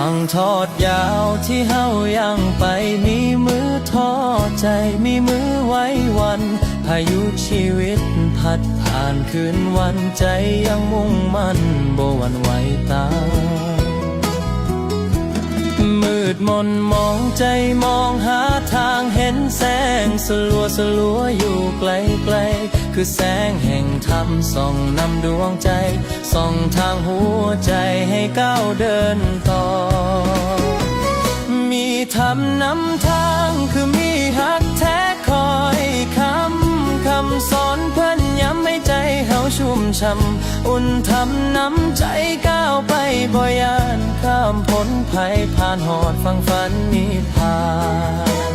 างทอดยาวที่เฮายังไปมีมือทอดใจมีมือไว้วันพายุชีวิตพัดผ่านคืนวันใจยังมุ่งมั่นบ่หวั่นไหวตามมืดมนมองใจมองหาทางเห็นแสงสลัวอยู่ไกลคือแสงแห่งธรรมส่องนำดวงใจส่องทางหัวใจให้ก้าวเดินต่อมีธรรมนำทางคือมีหักแท้คอยคำสอนเพิ่นย้ำให้ใจเฮาชุ่มช่ำอุ่นทำน้ำใจก้าวไปบ่ยานข้ามพ้นภัยผ่านหอดฟังฝันนิพพาน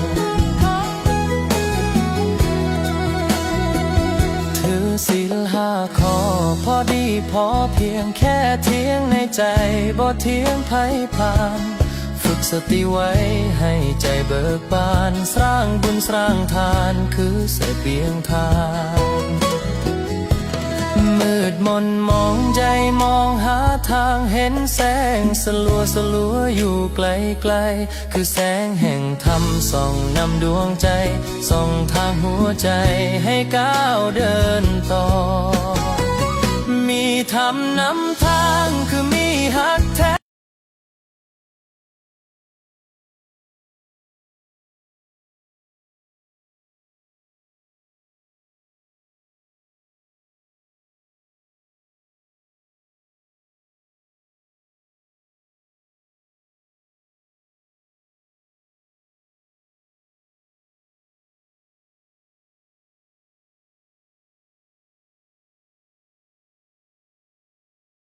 ถือศีล5 ข้อพอดีพอเพียงแค่เที่ยงในใจบ่เที่ยงภัยผ่านฝึกสติไว้ให้ใจเบิกบานสร้างบุญสร้างทานคือเสบียงทานมืดมนมองใจมองหาทางเห็นแสงสลัวอยู่ไกลคือแสงแห่งธรรมส่องนำดวงใจส่องทางหัวใจให้ก้าวเดินต่อมีธรรมนำทาง